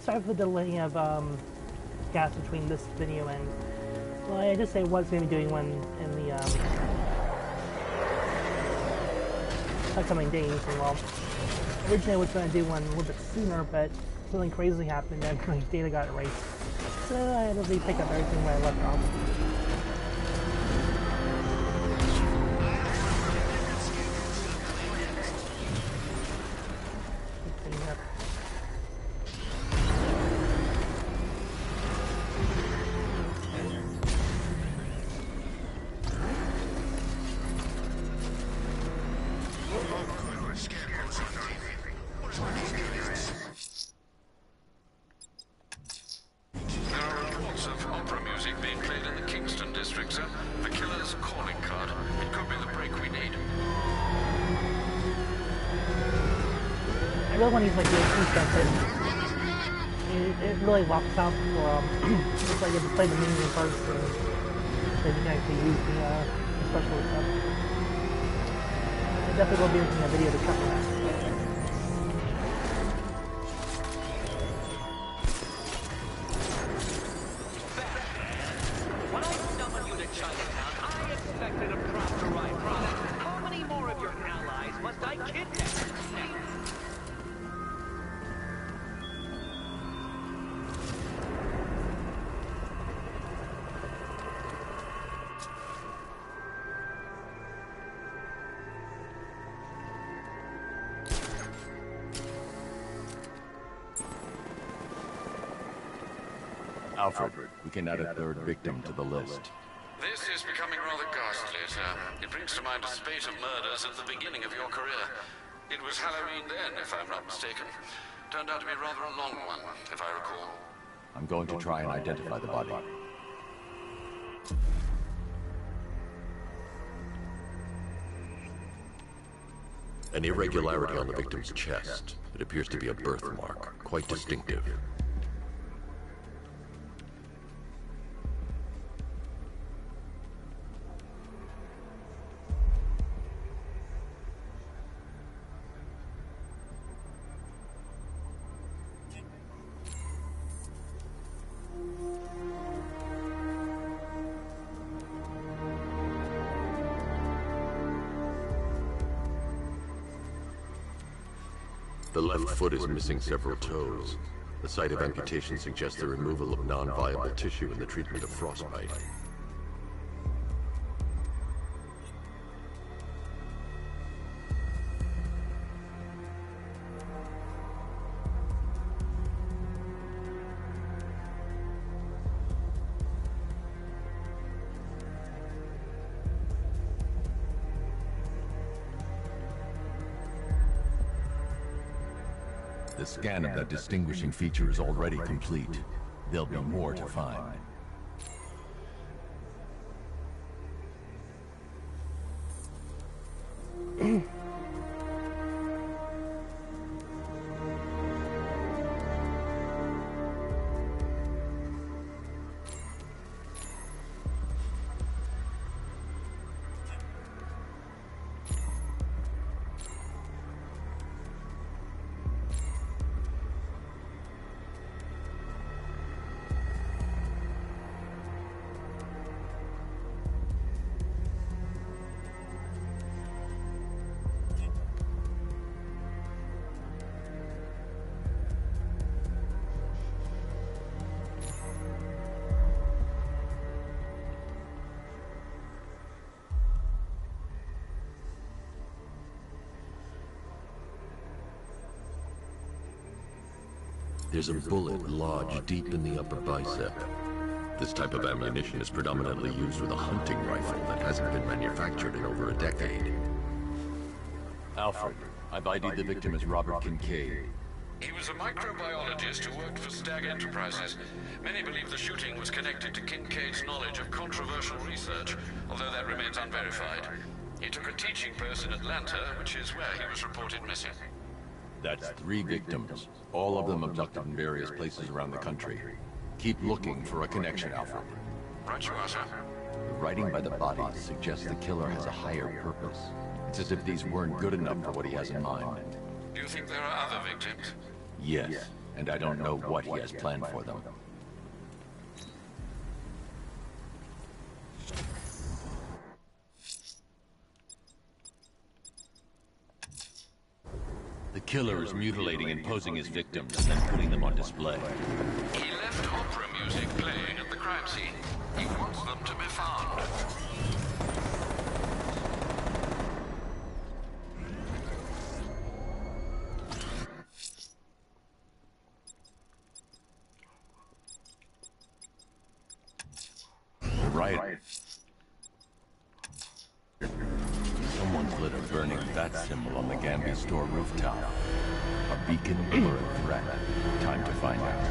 sorry for the delay of gaps between this video and, well, I just say what's going to be doing one in the upcoming days. And well, originally I was going to do one a little bit sooner, but something crazy happened and my data got erased. So I had to pick up everything where I left off. I really want to use like the stuff, but it really locks out for looks like you have to play the menu first, so you can actually use the special stuff. I definitely will be making a video to cover that. When I summoned you to Chinatown, I expected a prompt arrival. How many more of your allies must I kidnap? Alfred, we can add a third victim to the list. This is becoming rather ghastly, sir. It brings to mind a spate of murders at the beginning of your career. It was Halloween then, if I'm not mistaken. Turned out to be rather a long one, if I recall. I'm going to try and identify the body. An irregularity on the victim's chest. It appears to be a birthmark, quite distinctive. The left foot is missing several toes. The site of amputation suggests the removal of non-viable tissue in the treatment of frostbite. The scan of that distinguishing feature is already complete. There'll be more to find. There's a bullet lodged deep in the upper bicep. This type of ammunition is predominantly used with a hunting rifle that hasn't been manufactured in over a decade. Alfred, I've ID'd the victim as Robert Kincaid. He was a microbiologist who worked for Stag Enterprises. Many believe the shooting was connected to Kincaid's knowledge of controversial research, although that remains unverified. He took a teaching post in Atlanta, which is where he was reported missing. That's 3 victims, all of them abducted in various places around the country. Keep looking for a connection, Alfred. Right you are, sir. The writing by the bodies suggests the killer has a higher purpose. It's as if these weren't good enough for what he has in mind. Do you think there are other victims? Yes, and I don't know what he has planned for them. The killer is mutilating and posing as victims, and then putting them on display. He left opera music playing at the crime scene. He wants them to be found. Right. Someone's lit a burning bat symbol on the Gambi store rooftop. A beacon or a threat? Time to find out.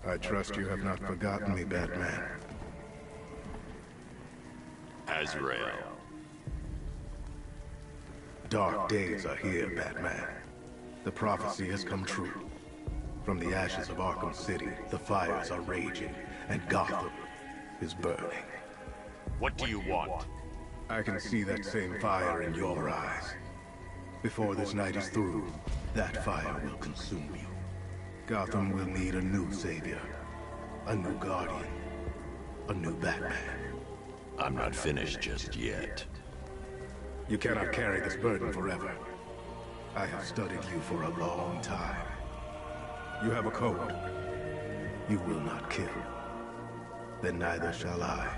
I trust you have not forgotten me, Batman. Azrael. Dark days are here, Batman. The prophecy has come true. From the ashes of Arkham City, the fires are raging, and Gotham is burning. What do you want? I can see that same fire in your eyes. Before this night is through, that fire will consume you. Gotham will need a new savior, a new guardian, a new Batman. I'm not finished just yet. You cannot carry this burden forever. I have studied you for a long time. You have a code. You will not kill. Then neither shall I.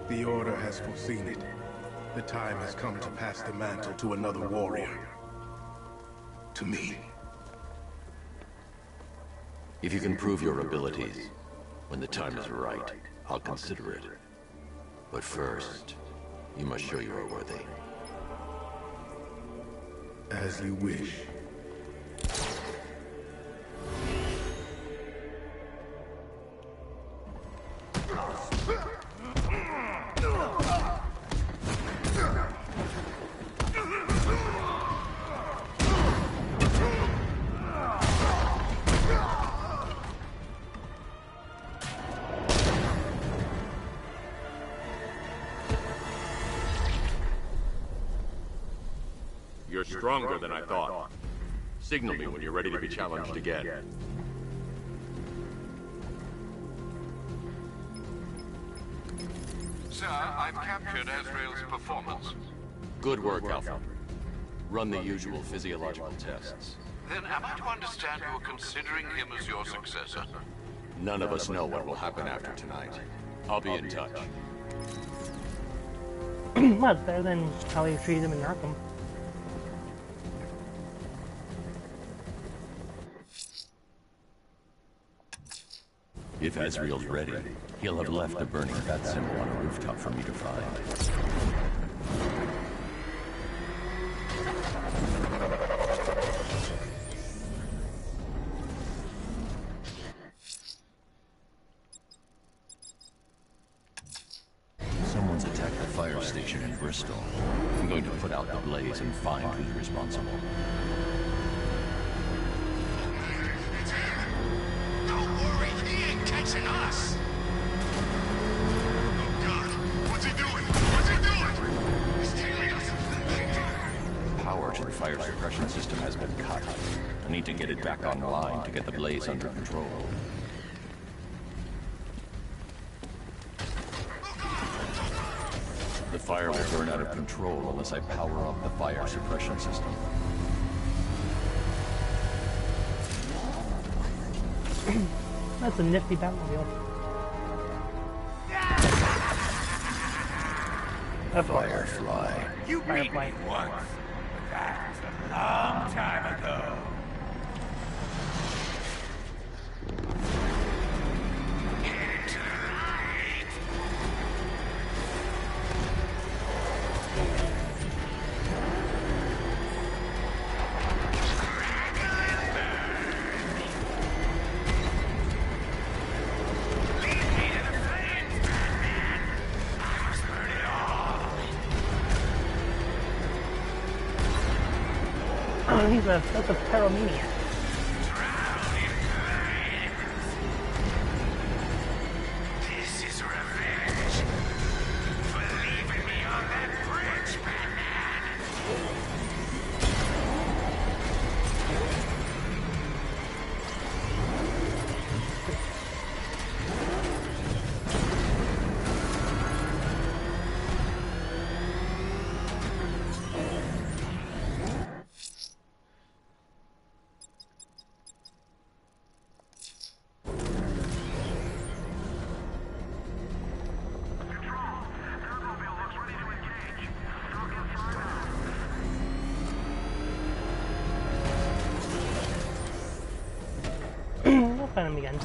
The Order has foreseen it. The time has come to pass the mantle to another warrior. To me. If you can prove your abilities, when the time is right, I'll consider it. But first, you must show you are worthy. As you wish. You're stronger than I thought. Signal me when you're ready to be challenged again. Sir, I've captured Azrael's performance. Good work, Alfred. Run the usual physiological tests. Then am I to understand you're considering him as your successor? None of us know what will happen after tonight. I'll be in touch. Well, it's better than how they treated him in Arkham. If Azrael's ready, he'll have left the burning bat symbol on a rooftop for me to find. Someone's attacked the fire station in Bristol. I'm going to put out the blaze and find who's responsible. Us. Oh God, what's he doing? What's he doing? He's tailing us. Power to the fire suppression system has been cut. I need to get it back online to get the blaze under control. The fire will burn out of control unless I power up the fire suppression system. That's a nifty Batmobile. Firefly. You beat Firefly. me once, but that was a long time ago. Headed to the right. Lead me to the flames, Batman. I must burn it all. That's a pyromaniac. This is revenge for leaving me on that bridge, Batman. We'll find him again.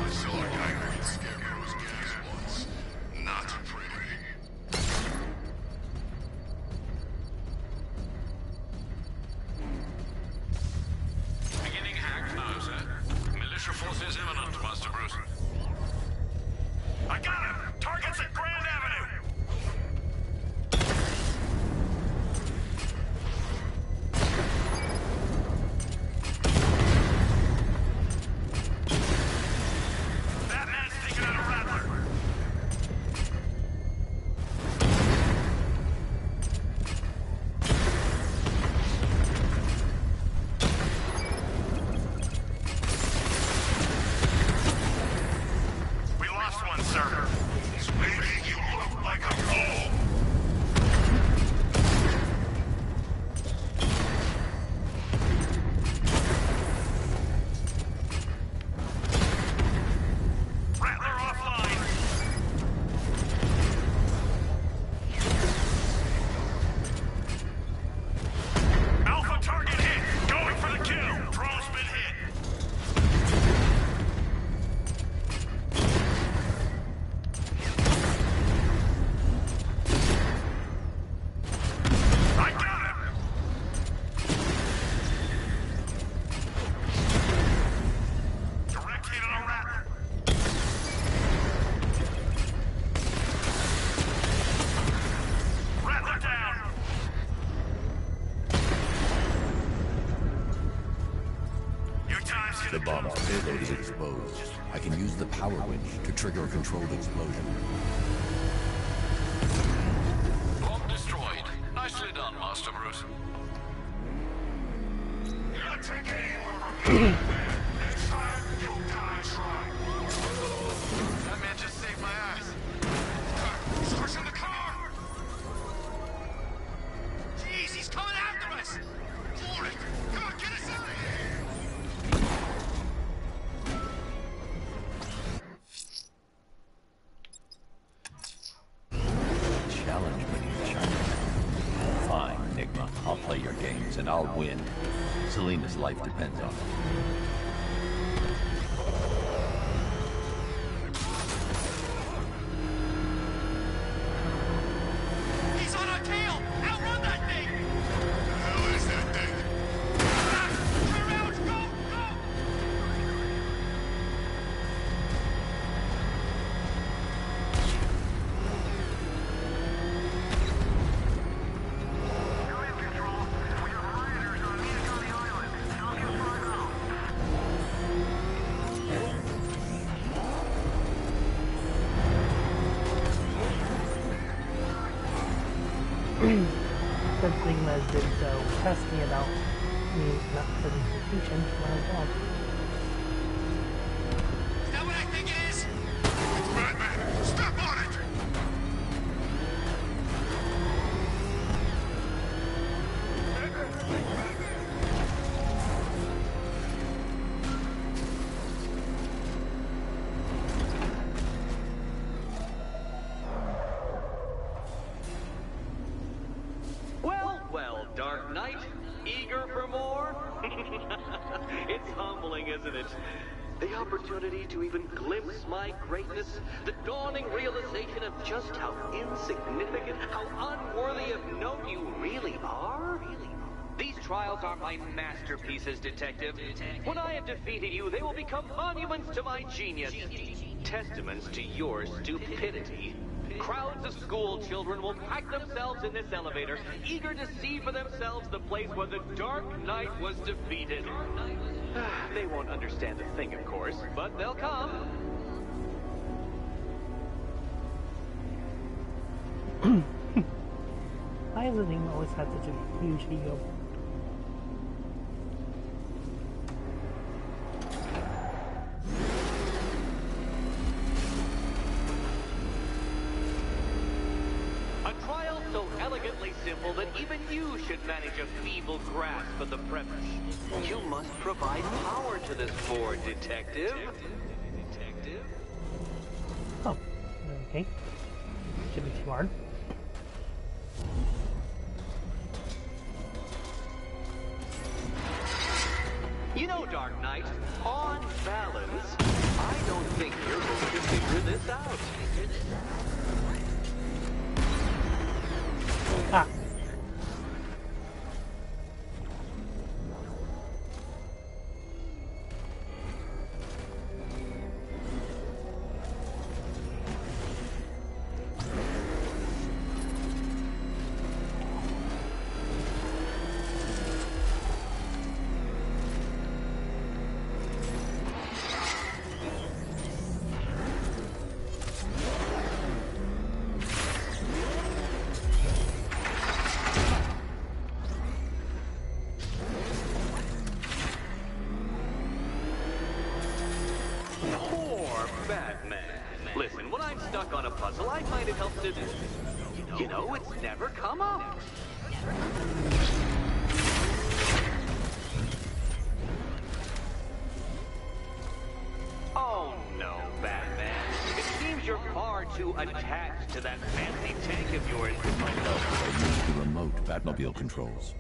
I saw a guy breathe Scarecrow's gas once. Not pretty. Beginning hack now, sir. Militia forces imminent, Master Bruce. I got him! Target's at Grand Avenue! Batman's taking out a Rattler! We lost one, sir. He's making you look like a fool! Rattler offline! Alpha target hit! Going for the kill! Drone's been hit! I got him! Direct hit on a Rattler. Rattler down! Your time's The gonna bomb's payload is exposed. I can use the power winch to trigger a controlled explosion. Bomb destroyed. Nicely done, Master Bruce. You're not taking anywhere from me. Next time, you'll die trying. That man just saved my ass. He's crushing the car! Jeez, he's coming after us! Warren, come on, get us out of here! Challenge beneath China. Fine, Enigma. I'll play your games and I'll win. Selena's life depends on it. He's on our tail! Outrun that thing! The hell is that thing? Turn around! Go! Go! You're in control. We have rioters on the island. Tell you find out. Good thing that did test me about me not putting vacation when I was gone. Is that what I think it is? It's Batman! Step on it! Well, well, Dark Knight, eager for more? It's humbling, isn't it? The opportunity to even glimpse my greatness, the dawning realization of just how insignificant, how unworthy of note you really are. These trials are my masterpieces, Detective. When I have defeated you, they will become monuments to my genius. Testaments to your stupidity. Crowds of school children will pack themselves in this elevator, eager to see for themselves the place where the Dark Knight was defeated. They won't understand a thing, of course, but they'll come. Why does the thing always have such a huge ego? A trial so elegantly simple that even you should manage a feeble grasp of the premise. You must provide power to this board, Detective. Oh, okay. Should be smart. You know, Dark Knight, on balance, I don't think you're going to figure this out. Ah. Listen, when I'm stuck on a puzzle, I find it helps to... You know, it's never come up. Oh, no, Batman. It seems you're far too attached to that fancy tank of yours. Use the remote Batmobile controls.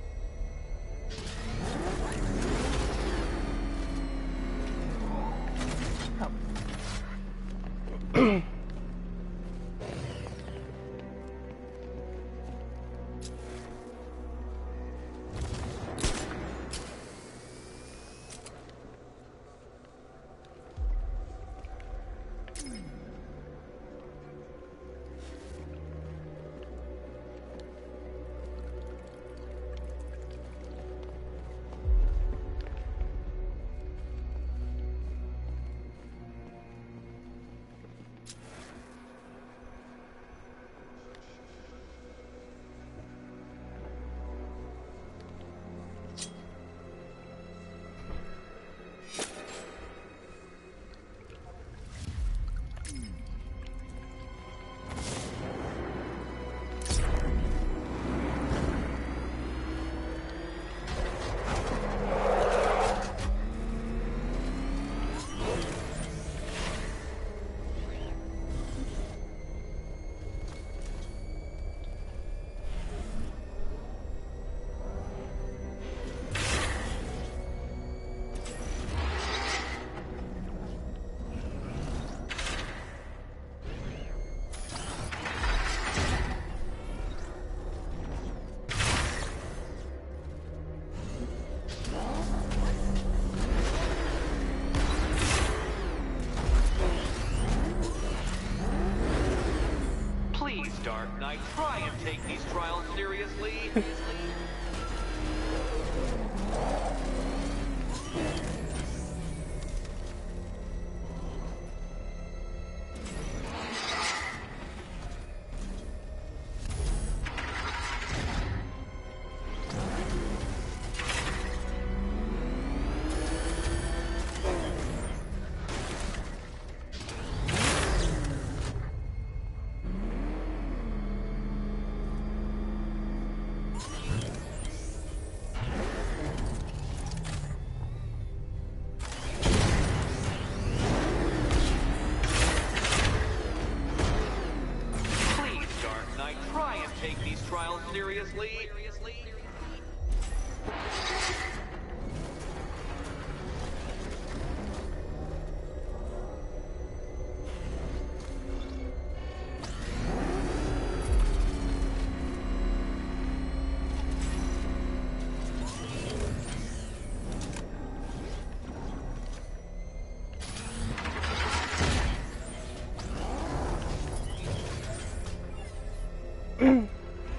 Dark Knight, try and take these trials seriously.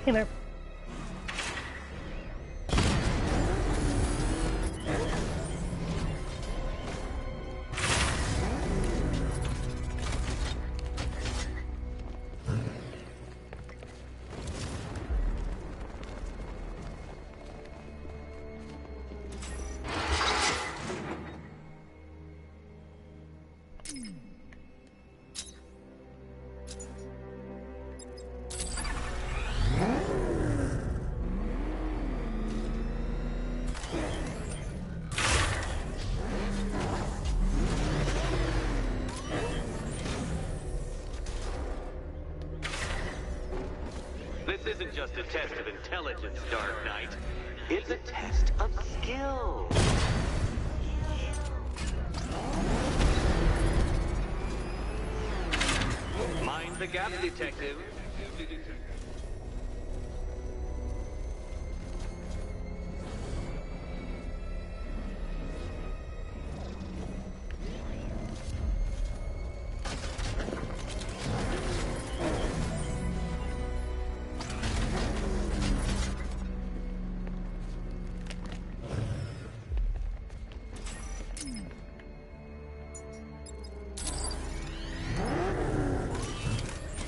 Hey there. This isn't just a test of intelligence, Dark Knight. It's a test of skill. Mind the gap, detective.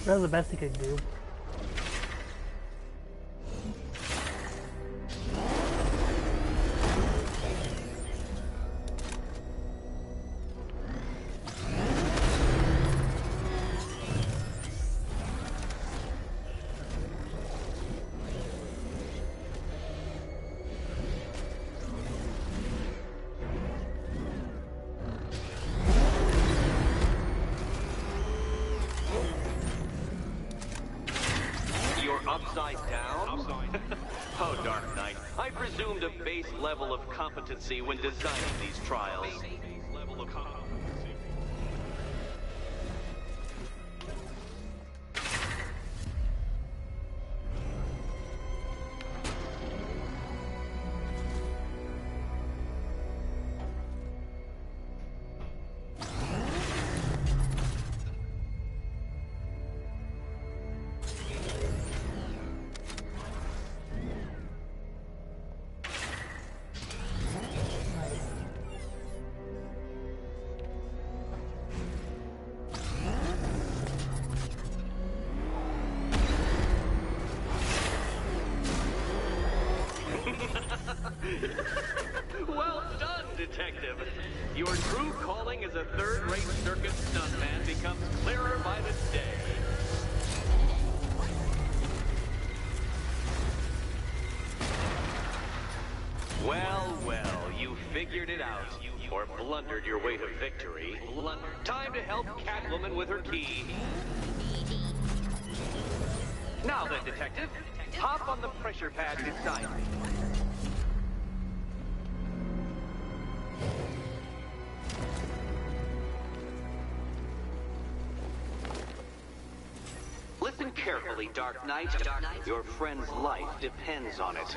That was the best he could do. Upside down? Oh, Dark Knight, I presumed a base level of competency when designing these trials. Well done, detective. Your true calling as a third-rate circus stuntman becomes clearer by the day. Well, well, you figured it out. Or blundered your way to victory. Time to help Catwoman with her key. Now then, detective, hop on the pressure pad beside me. Listen carefully, Dark Knight. Your friend's life depends on it.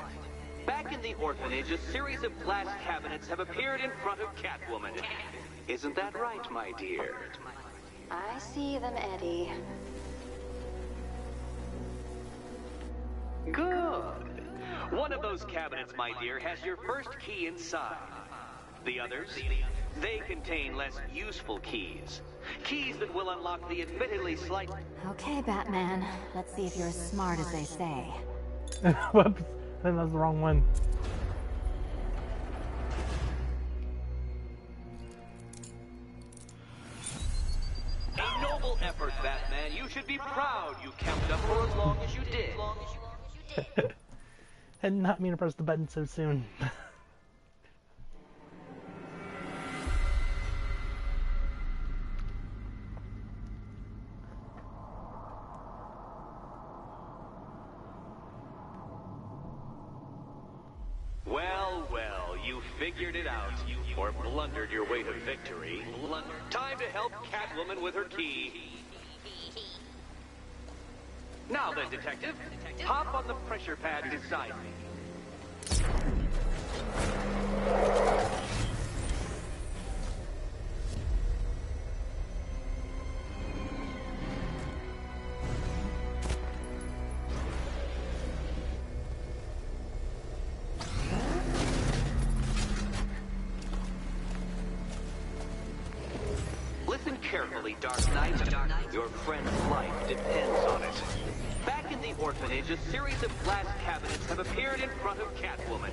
Back in the orphanage, a series of glass cabinets have appeared in front of Catwoman. Isn't that right, my dear? I see them, Eddie. Good. One of those cabinets, my dear, has your first key inside. The others, they contain less useful keys. Keys that will unlock the admittedly slight... Okay, Batman. Let's see if you're as smart as they say. Whoops. I think that was the wrong one. A noble effort, Batman. You should be proud you kept up for as long as you did. I did not mean to press the button so soon. Well, well, you figured it out. Or blundered your way to victory. Time to help Catwoman with her key. Now then, detective, hop on the pressure pad beside me. carefully, Dark Knight. Your friend's life depends on it. Back in the orphanage, a series of glass cabinets have appeared in front of Catwoman.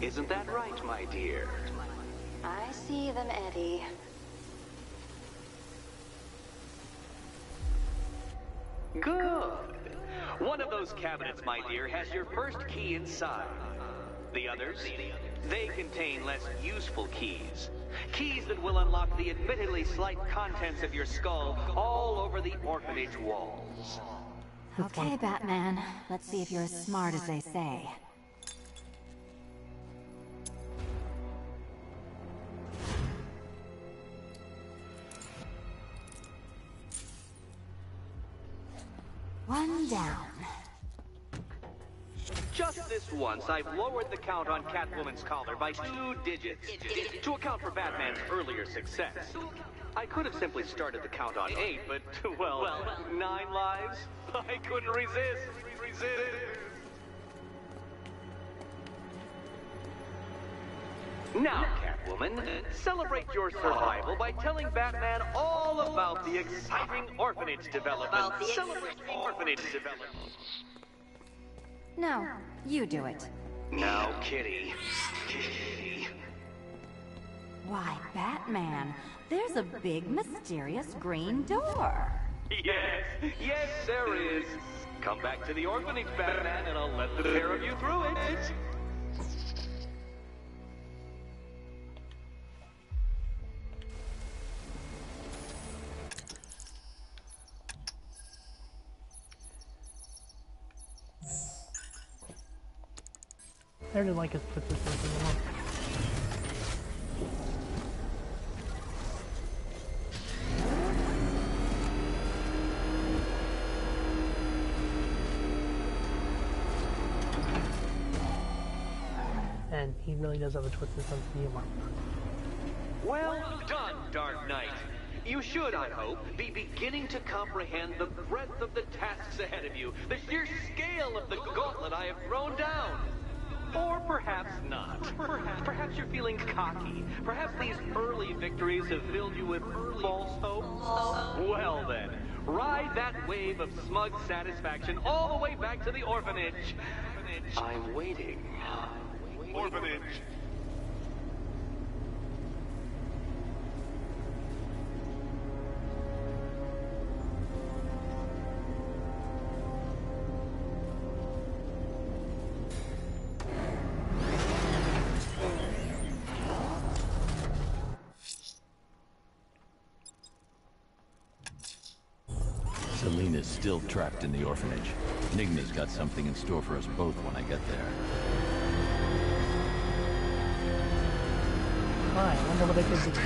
Isn't that right, my dear? I see them, Eddie. Good. One of those cabinets, my dear, has your first key inside. The others, they contain less useful keys. Keys that will unlock the admittedly slight contents of your skull all over the orphanage walls. Okay, Batman. Let's see if you're as smart as they say. One down. Just this once, I've lowered the count on Catwoman's collar by 2 digits to account for Batman's earlier success. I could have simply started the count on 8, but, well, 9 lives? I couldn't resist. Now, Catwoman, celebrate your survival by telling Batman all about the exciting orphanage development. Celebrate orphanage development. No, you do it. Now, Kitty. Why, Batman, there's a big, mysterious green door. Yes, there is. Come back to the orphanage, Batman, and I'll let the pair of you through it. I really like his put this in the one. And he really does have a twisted sense of humor. Well done, Dark Knight. You should, I hope, be beginning to comprehend the breadth of the tasks ahead of you, the sheer scale of the gauntlet I have thrown down. Or perhaps not. Perhaps you're feeling cocky. Perhaps these early victories have filled you with false hope. Well then, ride that wave of smug satisfaction all the way back to the orphanage. I'm waiting. Orphanage. Selena's still trapped in the orphanage. Enigma's got something in store for us both when I get there. Alright, I wonder what I could do.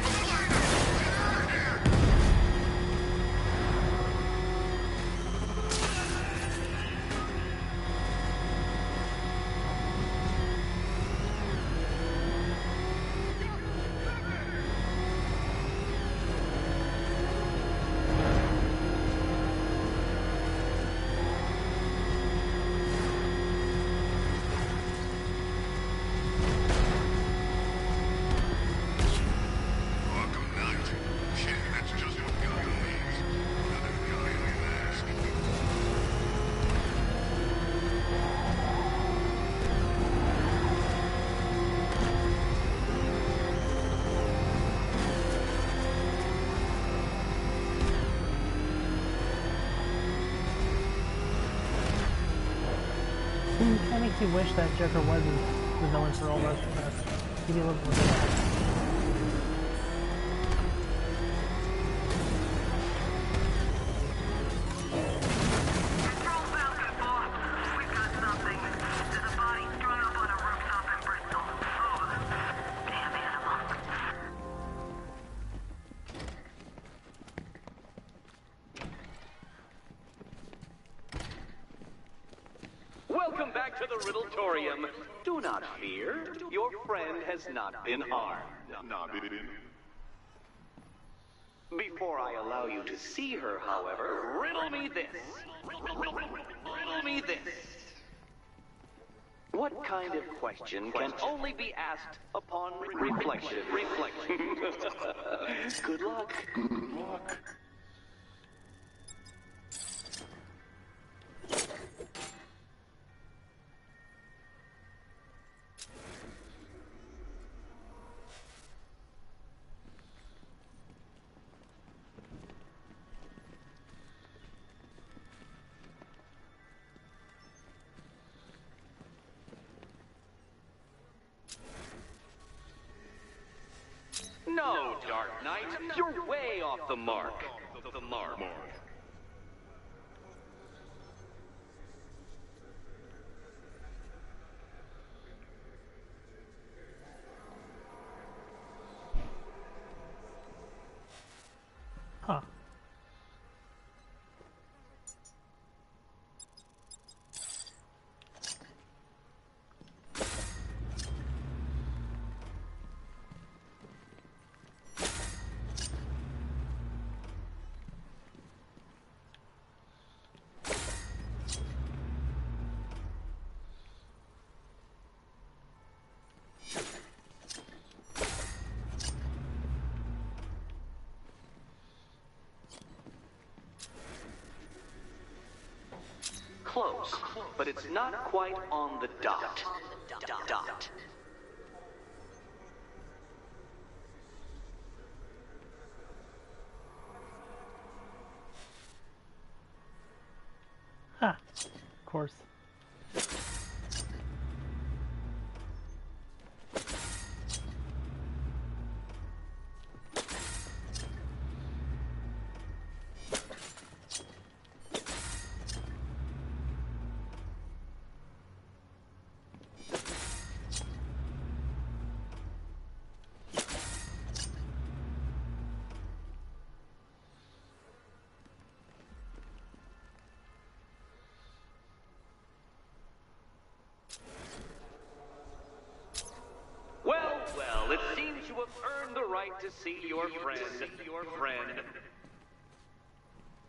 That makes you wish that Joker wasn't the villain for all most of us. Give you a little bit of Welcome back to the Riddletorium. Do not fear. Your friend has not been harmed. Before I allow you to see her, however, riddle me this. Riddle me this. What kind of question can only be asked upon reflection? Good luck. Good luck. No, Dark Knight, you're way off the mark. The mark. Huh. Close, but it's not quite on the dot. Ha! Of course. Well, it seems you have earned the right to see your friend.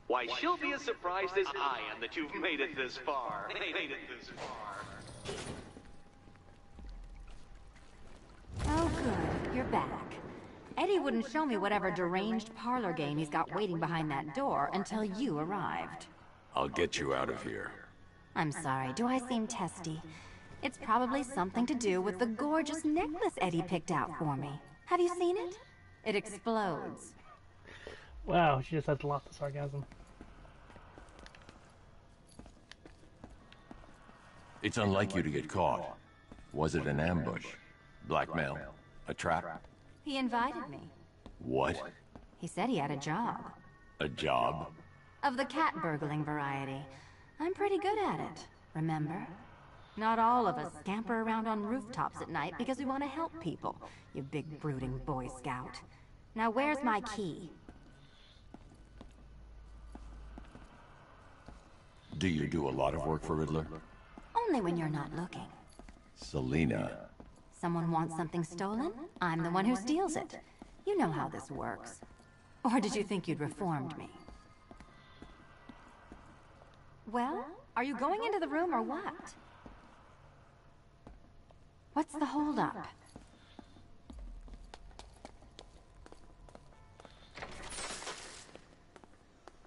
Why, she'll be as surprised as I am that you've made it this far. Oh, good. You're back. Eddie wouldn't show me whatever deranged parlor game he's got waiting behind that door until you arrived. I'll get you out of here. I'm sorry, do I seem testy? It's probably something to do with the gorgeous necklace Eddie picked out for me. Have you seen it? It explodes. Wow, she just has lots of sarcasm. It's unlike you to get caught. Was it an ambush? Blackmail? A trap? He invited me. What? He said he had a job. A job? Of the cat burgling variety. I'm pretty good at it, remember? Not all of us scamper around on rooftops at night because we want to help people, you big brooding Boy Scout. Now where's my key? Do you do a lot of work for Riddler? Only when you're not looking. Selina. Someone wants something stolen? I'm the one who steals it. You know how this works. Or did you think you'd reformed me? Well, are you going into the room or what? What's the holdup?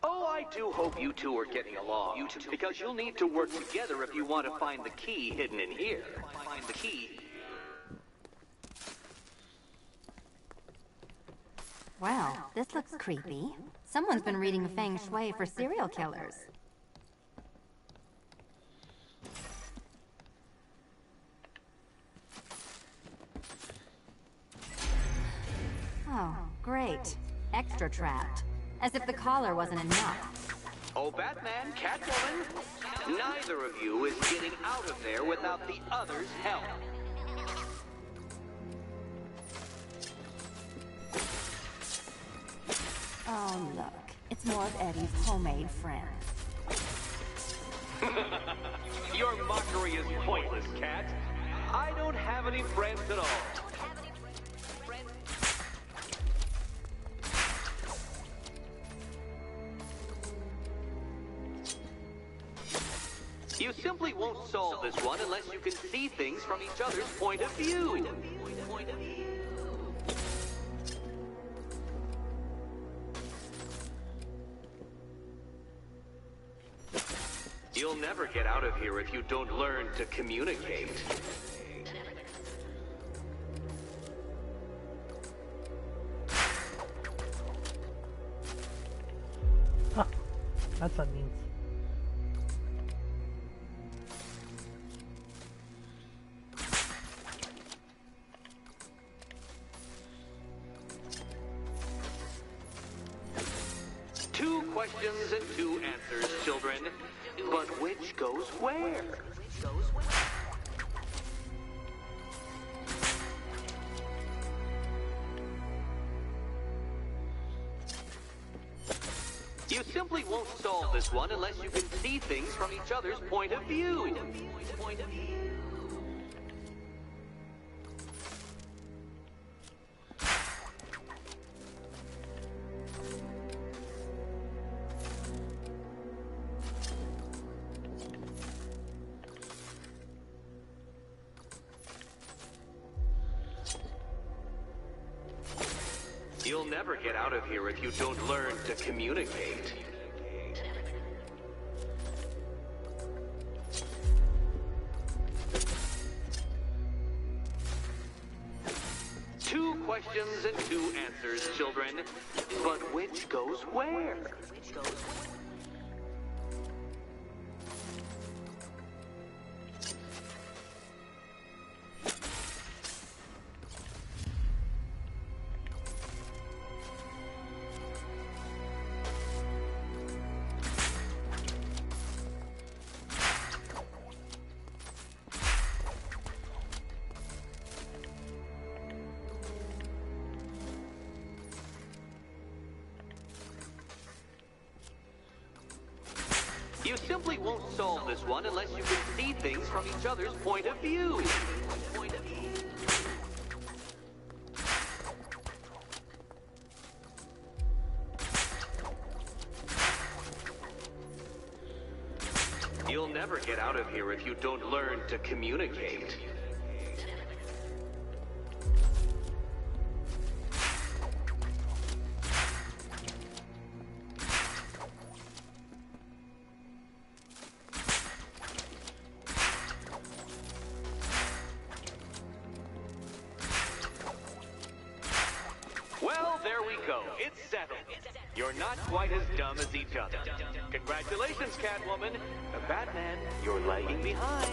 Oh, I do hope you two are getting along. Because you'll need to work together if you want to find the key hidden in here. Find the key. Well, this looks creepy. Someone's been reading Feng Shui for serial killers. Oh, great. Extra trapped. As if the collar wasn't enough. Oh, Batman, Catwoman, neither of you is getting out of there without the other's help. Oh, look. It's more of Eddie's homemade friends. Your mockery is pointless, Cat. I don't have any friends at all. You simply won't solve this one unless you can see things from each other's point of view. You'll never get out of here if you don't learn to communicate. Huh. That's what it means. Two questions and two answers, children. But which goes where? You simply won't solve this one unless you can see things from each other's point of view. You'll never get out of here if you don't learn to communicate. Two questions and two answers, children. But which goes where? You simply won't solve this one unless you can see things from each other's point of view. You'll never get out of here if you don't learn to communicate. Well, there we go. It's settled. You're not quite as dumb as each other. Congratulations, Catwoman. Batman, you're lagging behind.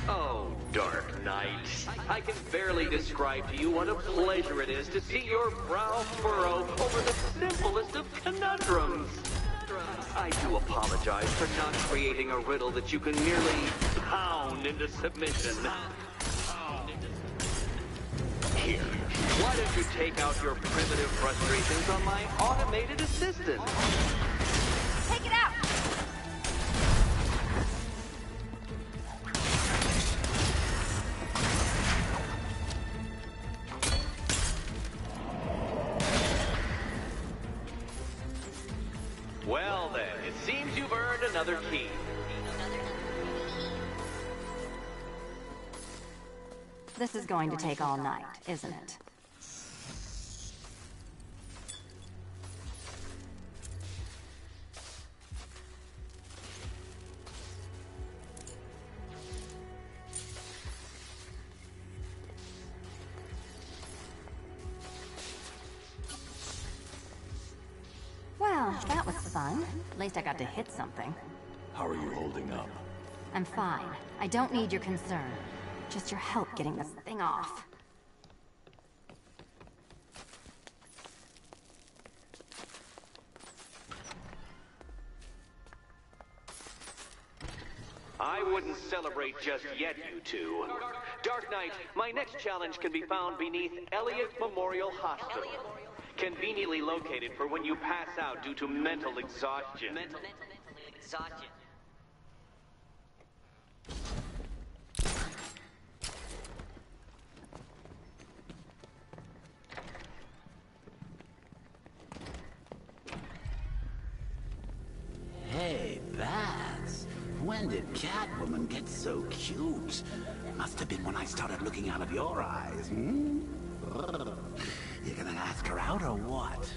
Oh, Dark Knight. I can barely describe to you what a pleasure it is to see your brow furrow over the simplest of conundrums. I do apologize for not creating a riddle that you can merely pound into submission. Here, why don't you take out your primitive frustrations on my automated assistant? Take it out! Well then, it seems you've earned another key. This is going to take all night, isn't it? Well, that was fun. At least I got to hit something. How are you holding up? I'm fine. I don't need your concern. Just your help getting this thing off. I wouldn't celebrate just yet, you two. Dark Knight, my next challenge can be found beneath Elliott Memorial Hospital. Conveniently located for when you pass out due to mental exhaustion. Mental exhaustion. Hey, Baz. When did Catwoman get so cute? Must have been when I started looking out of your eyes, hmm? You gonna ask her out or what?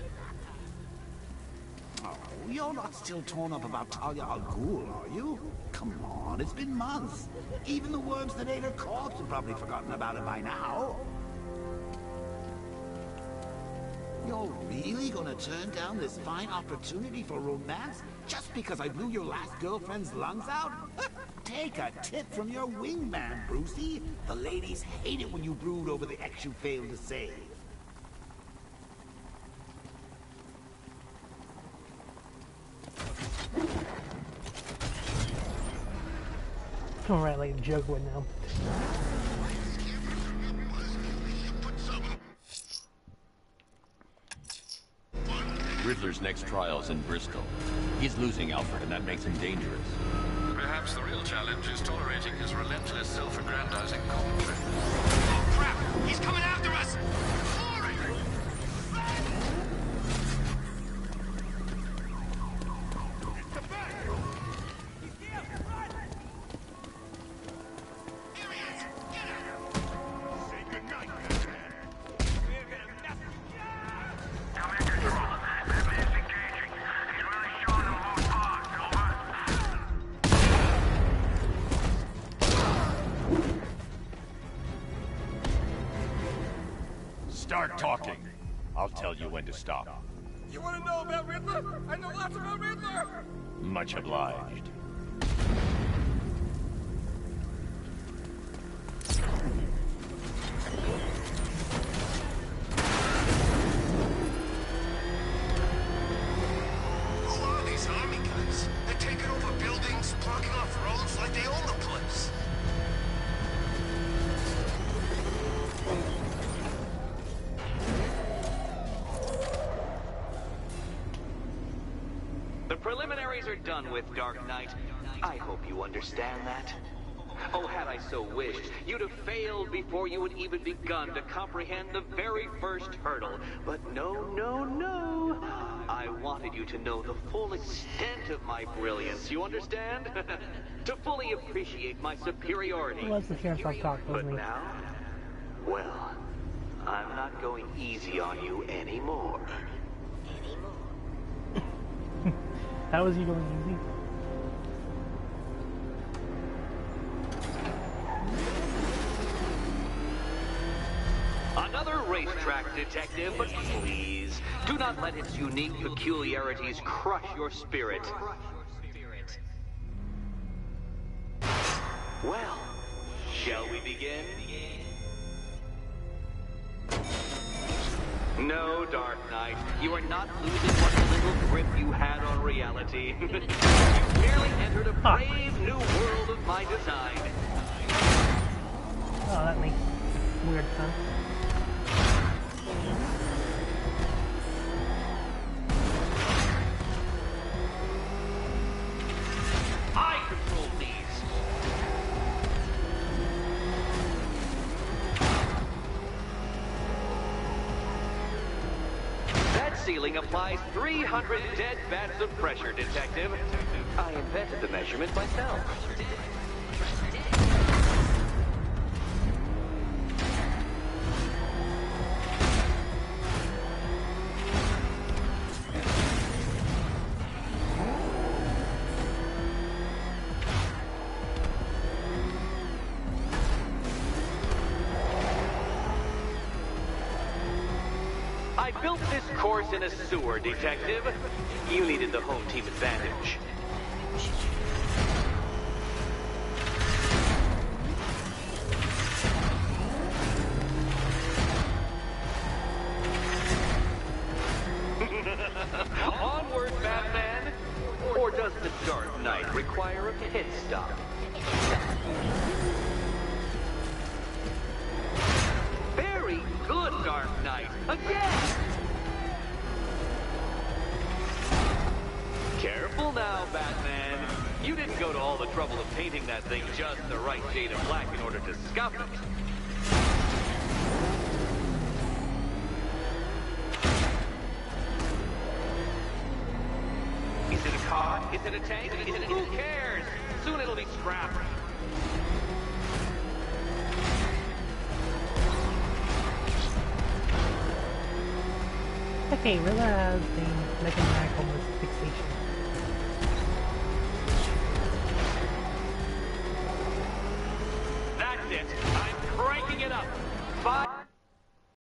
Oh, you're not still torn up about Talia al Ghul, are you? Come on, it's been months. Even the worms that ate her corpse have probably forgotten about it by now. You're really gonna turn down this fine opportunity for romance just because I blew your last girlfriend's lungs out? Take a tip from your wingman, Brucey. The ladies hate it when you brood over the ex you failed to save. Don't write like a joke one now. Riddler's next trial's in Bristol. He's losing Alfred, and that makes him dangerous. Perhaps the real challenge is tolerating his relentless self-aggrandizing commentary. Oh, crap! He's coming after us! Glory! Get back! He's here! Run! Here he is! Get at him! Say goodnight, Batman. We're gonna mess with you! I'm in control. Batman is engaging. He's really showing them who's boss, over. Start talking. I'll tell you when to stop. You want to know about Riddler? I know lots about Riddler! Much obliged. Who are these army guys? They're taking over buildings, blocking off roads like they own the place. The preliminaries are done with, Dark Knight. I hope you understand that. Oh, had I so wished, you'd have failed before you had even begun to comprehend the very first hurdle. But no, no, no. I wanted you to know the full extent of my brilliance, you understand? To fully appreciate my superiority. Well, that's the chance I'll talk, But wasn't he? now, well, I'm not going easy on you anymore. How is he going easy? Another racetrack detective, but please, do not let its unique peculiarities crush your spirit. Well, shall we begin? No, Dark Knight, you are not losing what little grip you had on reality. You merely entered a brave new world of my design. Oh, that makes weird sense. I control these. That ceiling applies 300 dead bats of pressure, Detective. I invented the measurement myself. I built this course in a sewer, Detective. You needed the home team advantage. Onward, Batman! Or does the Dark Knight require a pit stop? Very good, Dark Knight. Again! You didn't go to all the trouble of painting that thing just the right shade of black in order to scuff it. Is it a car? Is it a tank? Is it... Who cares? Soon it'll be scrapped. Okay, Rilla has the mechanical fixation.